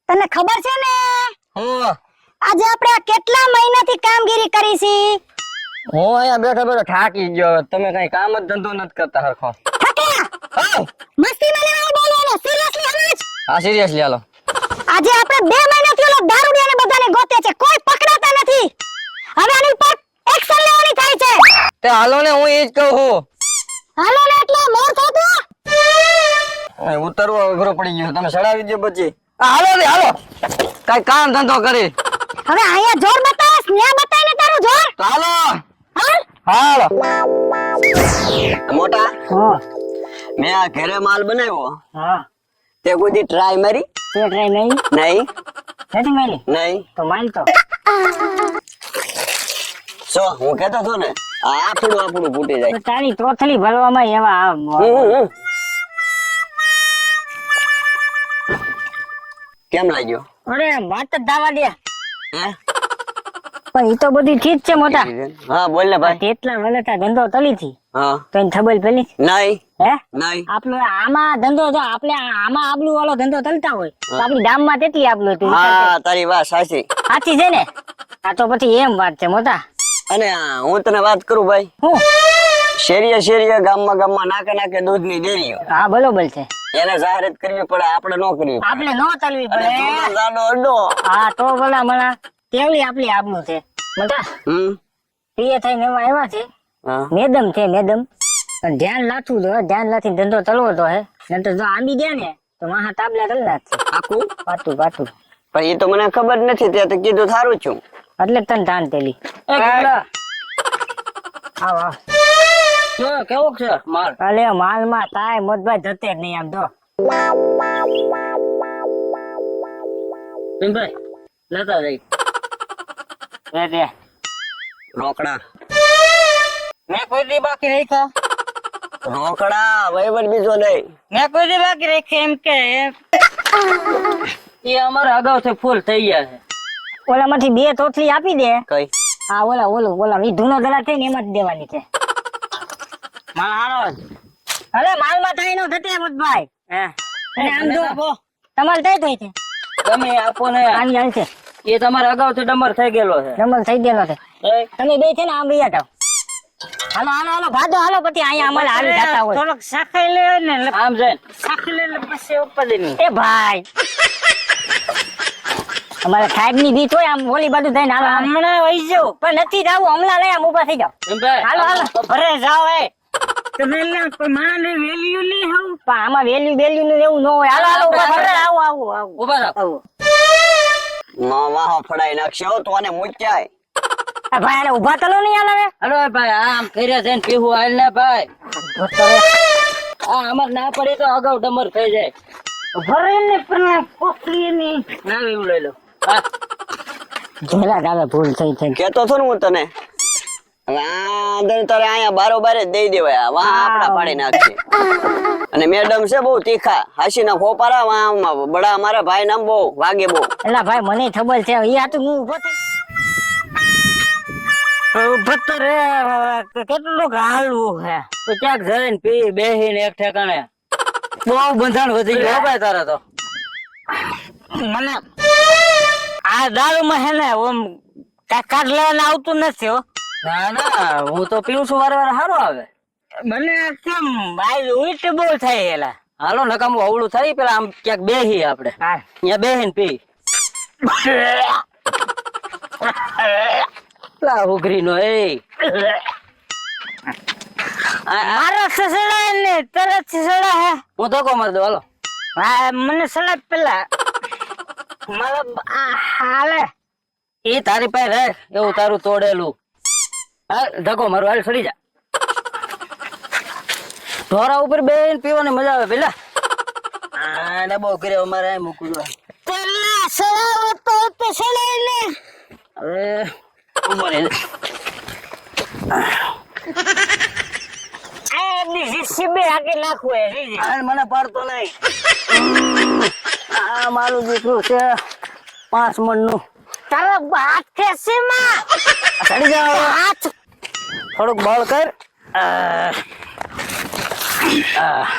તને ખબર છે ને હો આજે આપણે કેટલા મહિનાથી કામગીરી કરી છે? હું અહીંયા બેઠા બેઠા થાકી ગયો. તમે કઈ કામ જ ધંધો નથી કરતા હરખો. થક્યા મસ્તી માં લેવા બોલવાનો સિરિયસલી સમજ. હા સિરિયસલી હાલો. આજે આપણે 2 મહિનાથી ઓલો દારૂડિયાને બધાને ગોતે છે, કોઈ પકડાતા નથી. હવે આની પર એક્શન લેવાની થાય છે. તે હાલો ને, હું ઈ જ કહું છું. હાલો ને એટલે મોર થતો. ઉતરવો અઘરો પડી ગયો. તમે ચડાવી દો પછી. હાલો ને હાલો, કઈ કામ ધંધો કરી. હવે અહીંયા જોર બતાવ, ન્યા બતાય ને તારું જોર. તો હાલો હાલ હાલો. મોટા હા મેં આ ઘરે માલ બનાવ્યો. હા તે કોઈ દી ટ્રાય મારી? તે ટ્રાય નહીં નહીં નથી મારી નહીં. તો માલ તો હું કેતો હતો ને, આપણું ફૂટી જાય. તારી તોથલી ભરવામાં એવા કેમ લાગ્યો? અરે વાત જ દાવા દે. હે પણ ઈ તો બધી ઠીક છે મોટા. હા બોલ ને ભાઈ. તેટલા વલટા ધંધો તલી થી હા તો એને ખબર પેલી નહીં હે નહીં. આપણે આમાં ધંધો જો આપણે આમાં આબલું વાળો ધંધો તલતા હોય તો આપણી ગામમાં તેટલી આબલું હતું. હા તારી વાત સાચી. સાચી છે ને? આ તો પછી એમ વાત છે મોટા. અને હું તને વાત કરું ભાઈ, હું શેરીએ ગામમાં નાકે દૂધની ડેરીઓ, હા બરોબર છે. એને જાહેરાત કરવી પડે, આપણે ન કરવી પડે. આપણે નો તલવી અને પડે. તું જાડો અડ્ડો. હા તો ભલા મને તેવડી આપણી આબલું છે મોટા. પ્રિય થઈને એવા આવ્યા છે. હા મેડમ છે મેડમ. પણ ધ્યાન રાખવું તો ધ્યાન રાખીને ધંધો ચલવો તો હે. નંતર જો આંબી ગયા ને તો માહા તાબલા તલ નાખશે. આખું પાતું પણ એ તો મને ખબર નથી. તે તો કીધું થારું છું. એટલે તને ધાન તેલી. આવ કેવો છે માલ? અલે માલમાં તાય મોદભાઈ જતે જ નહીં આમ તો. ભાઈ લેતા જઈ રોકડા. મેં કોઈ દી બાકી રાખ્યો. રોકડા વહીવટ બીજો નહીં. મેં કોઈ દી બાકી રાખ્યો એમ કે એ અમારા અગાઉથી ફૂલ થઈ ગયા છે. ઓલામાંથી 2 તોથલી આપી દે. કઈ હા ઓલા ઈ ધૂનો દડા થઈ ને એમાં જ દેવાની છે. માલ હારો. અરે માલમાં થાય નો થતે મોદભાઈ. હે અને આમ જો તમારે થાય તો છે તમે આપો ને. આની હાલ છે એ તમારા અગાઉથી ડમર થઈ ગયેલો છે. નંબર થઈ ગયેલો છે. તમે બે છે ને આમ વૈયા જાવ. હાલો ભાદો હાલો પછી અહીંયા અમારે હાલ જાતા હોય. થોડોક સાખી લે ને આમ જઈને સાખી લે પછી ઉપર દે. એ ભાઈ અમારે સાહેબ ની બીચ હોય આમ ઓલી બાજુ થઈને હાલો હમણાં વહી જાવ. પણ નથી જાવું હમણાં લઈ આમ ઉભા થઈ જાવ. હાલો ભરે જાવ એ તમે માને વેલ્યુ નહીં હોવ. પણ આમાં વેલ્યુ નું એવું ન હોય. હાલો ઉભા ભરે આવો ઉભા થાવ. વાહો ફડાઈ નાખશો તો આને મૂક્યાય. ભાઈ અરે ઉભા તલો નહીં હાલ હવે. અરે ભાઈ આમ કર્યા છે ને પીવું હાલ ને ભાઈ. અમાર ના પડે તો અગાઉ ડમર થઈ જાય. ભરે ને પણ કોકલી ની ના એવું લઈ લો. જેલા દાવે ભૂલ થઈ કેતો છો ને હું તને. તારે અહીંયા બારોબાર જ દઈ દેવાય. વાહ આપડા પાડી નાખશે. અને મેડમ છે બહુ તીખા, હાસીના ફોપારા. બડા મારા ભાઈ નામ બહુ વાગે બહુ. એલા ભાઈ મને ખબર છે. ઈ હાતું હું ઉભો થઈ કેટલું હાલવું હે તો ક્યાંક જઈને પી બેહીને એક ઠેકાણે. બહુ બંધાણ વધી ગયું ભાઈ તારે તો. મને આ દારૂમાં હે ને ઓમ કાઢ લેવાને આવતું નથી હો. ના હું તો પીવું છું વારે સારું આવે. મને કેમ ભાઈ ઉઈટ બહુ થાય. એલા હાલો નકામું અવળું થાય. પેલા આમ ક્યાંક બેહી આપડે હા ત્યાં બેહીને પી. ઉઘરી નો એ મારો સસડા ને તરત સસડા હે. હું ધોકો મારી દઉં હાલો. હા મને સલાહ પેલા હાલે એ તારી પાસે રહે એવું તારું તોડેલું. હા ધક્કો મારું હાલ ફરી જા. ઢોરા ઉપર બેહીને પીવાની મજા આવે પેલા. હા બહુ કર્યો અમારે અહીં મૂકવું જોઈએ. પેલા સડાવો તો સડાય ને. હવે ઉભો રહે. મને પાડતો નહીં. આ મારું દીકરું છે 5 મણનું. તારા હાથ ખેસે માં ચડી જાવ. હાથ થોડુંક બળ કર.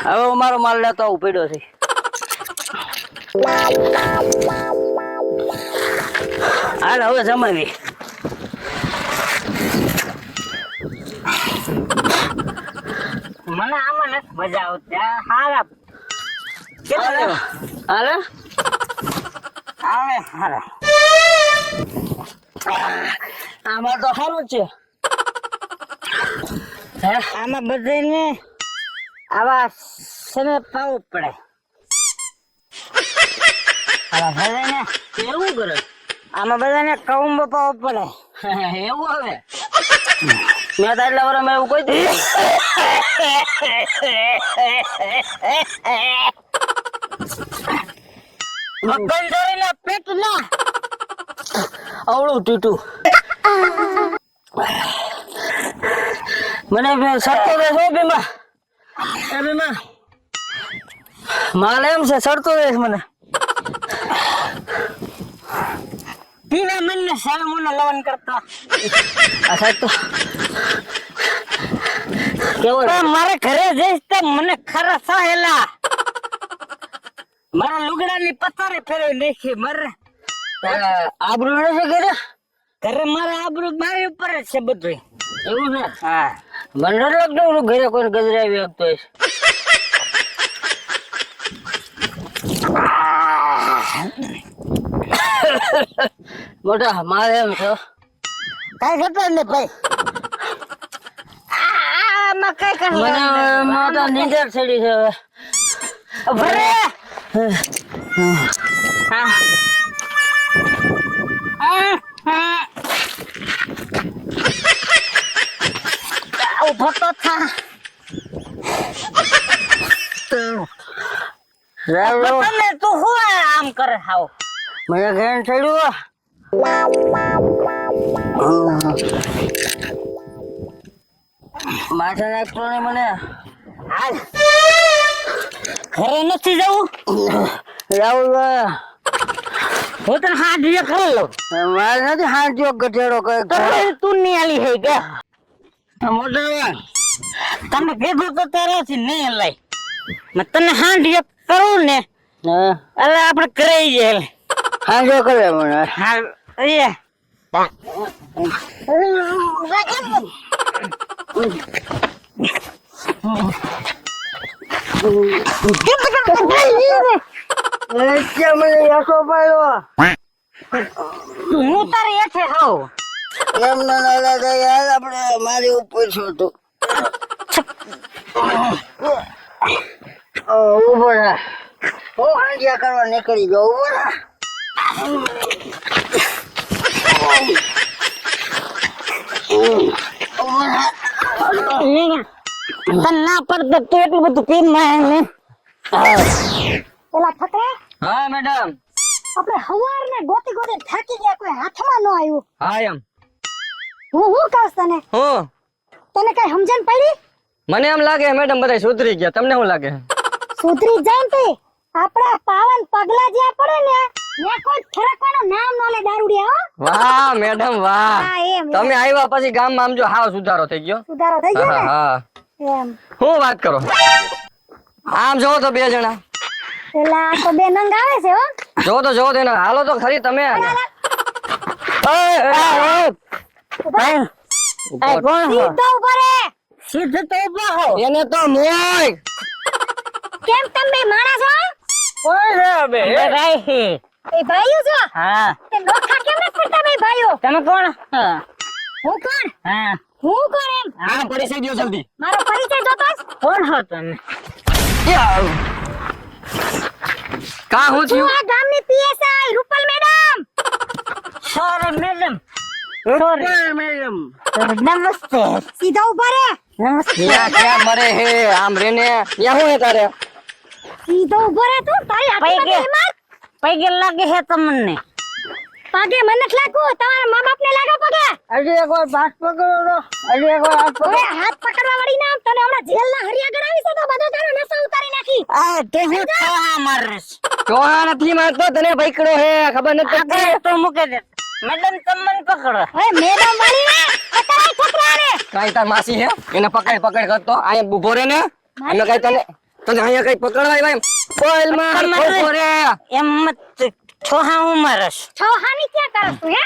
હવે મારો માલ લેતો આવું પડ્યો છે. હાલ હવે જમાવી. મને આમાં નથી મજા આવતી. આ હારા હાલે આવે હારા. આમાં તો સારું છે. હે આમાં બધાને આવા સમય પાવું પડે. આવા બધાને એવું કરે આમાં બધાને કૌંબ પાવું પડે. એવું હવે મેં તો એટલા વાર એવું કોઈ દીધું બંધારીને પેટ ના અવળું તૂટું મને સરતો રહે છે બીમા એ બીમા માલ એમ છે સરતો રહે છે મને પીના મનને સાલમોનો લવન કરતા. આ સાહેબ તો કેવો પણ મારે ઘરે જઈશ તો મને ખરા સહેલા મારા લુગડાની પથારી ફેરવી નાખી. મારે આબરૂ છે કે ઘરે મારા આબરૂ મારી ઉપર જ છે બધું. એવું છે હા મને નથી લાગતું ઘરે કોઈ ગજરાવી શકતો હશે. મોટા મારે એમ છે કઈ ઘટે ને ભાઈ. આમાં કઈ મને મોટા નીંદર ચડી છે હવે. ભરે ઉભો તો થા. તને તું હું આમ કરે હાવ. મને ઘેર ચડ્યું માથે નાખતો ને મને હાલ ઘરે નથી જવું. રાહુલ હું તને હાથ જે કરી લઉં. મારે નથી હાંજો ગધેડો કઈ તું ની આલી હે કે મોટા તમે ભેગું તો તારાથી નહીં લઈ. મેં તને હાથ જે કરું ને એટલે આપણે કરી જઈએ. હાંજો કરે મને હાલ એ મને યસો પાડ્યો હું તારી હેઠે હોઉં. એમ ના લાગે યાર આપણે મારી ઉપર છો તું ઉભો રહે હું હાંજ્યા કરવા નીકળી જાઉં ઉભો રહે તને ના પડતો તું એટલું બધું પી ને. પેલા ઠકરે હા મેડમ આપણે હવારને ગોતી ગોતી થાકી ગયા, કોઈ હાથમાં ન આવ્યું. હા એમ હું કહું તને હું તને કઈ સમજણ પડી? મને એમ લાગે મેડમ બધા સુધરી ગયા તમને શું લાગે સુધરી જાય ને તે આપણા પાવન પગલા જ્યાં પડે ને ત્યાં કોઈ ફરકવાનું નામ ન લે દારૂડિયા. હો વાહ મેડમ વાહ હા એમ તમે આવ્યા પછી ગામમાં આમ જો હાવ સુધારો થઈ ગયો સુધારો થઈ ગયો હા ને હા એમ. શું વાત કરો આમ જોવો તો બે જણા પેલા તો બે નંગ આવે છે. હો જોવો તો હાલો તો ખરી તમે સીધો ઉભો રે. સીધું તો ઉભો હો. એને તો મોય કેમ તમે માણસ છો? કોણ છે બે ભાઈ? એ ભાઈઓ છો? હા તે નોખા કેમ નથી પડતા બે ભાઈઓ? તમે કોણ? હું કોણ? હા હું કોણ એમ? હા પરિચય દો જલ્દી મારો પરિચય જોતો જ? કોણ હો તમે? કા હું હું થયું આ ગામની PSI Rupal madam. Sorry madam. Madam નમસ્તે. સીધો ઉભો રે. નમસ્તે. ક્યાં મરે હે આમ રેને યા હું હે તારે સીધો ઉભો રે તું. તારી પૈકે. હાથમાં હિંમત? પૈકે લાગે છે તમને. પગે મને નથી લાગવું. તમારા મા બાપને લાગે પગે. હજી એક વાર હાથ પકડો તો. હજી એક વાર હાથ હવે હાથ પકડવા વાળી નામ તને હમણાં જેલના હરિયા ગણાવી છે તો બધો તારો નસો ઉતારી નાખી. આ તે હું થવા મારસ. ચોહા નથી મારતો તને પકડો હે ખબર નથી આગળ તો મૂકે દે. મેડમ તમને પકડો. હવે મેડમ વાળી ને પકડાય છોકરાને. કાઈ તાર માસી હે એને પકડ કરતો અહીંયા ઉભો રે ને અમે કઈ તને અહીંયા કઈ પકડવા આવ્યા એમ બોલ માર ઉભો રે એમ મત છોહા હું મારસ. છ હાની ક્યાં કરસ તું હે?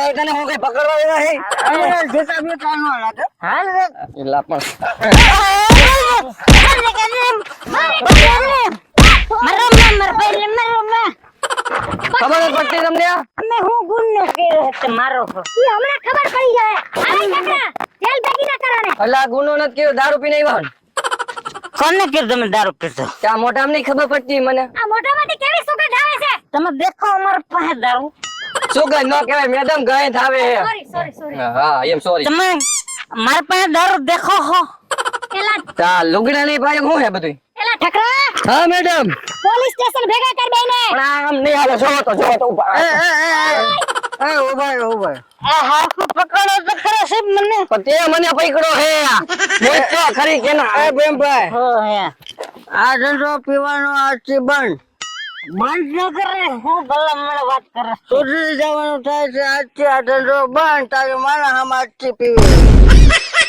ભાઈ તને હું કઈ પકડવા આવ્યા હે અરે જેતા બે ચાનો લાગે હાલ રે એલા પણ ખબર જ પડતી તમને અમે હું ગુનો કર્યો હતે મારો હમણાં ખબર પડી જાય આને કકડા તેલ ભેગી ના કરાને અલા ગુનો નથી કર્યો દારૂ પીને આવ્યા કોને કીધું તમે દારૂ પીતો ત્યાં મોઢા નહીં ખબર પડતી મને આ મોઢામાંથી કેવી સુગંધ આવે છે તમે દેખો અમારા પાસે દારૂ સુગંધ ન કહેવાય મેડમ ગાય થાવે સોરી હા એમ સોરી તમે મારા પાસે દારૂ દેખો હો એલા તા લુગડા નહીં પાડે શું હે બધું એલા ઠકરા હા મેડમ પોલીસ સ્ટેશન ભેગા કર બેને પણ આમ નહીં હાલે જોવો તો ઉભા આ હાથું પકડો તો ખરા સાહેબ મને પણ તે મને પકડો હે મોજ તો ખરી કે ના એ બેમભાઈ હો હે આ ધંધો પીવાનો આજથી બંધ બંધ ન કરે હું ભલા મને વાત કરે સુધરી જવાનું થાય છે આજથી આ ધંધો બંધ તારી મારા હમ આજથી પીવે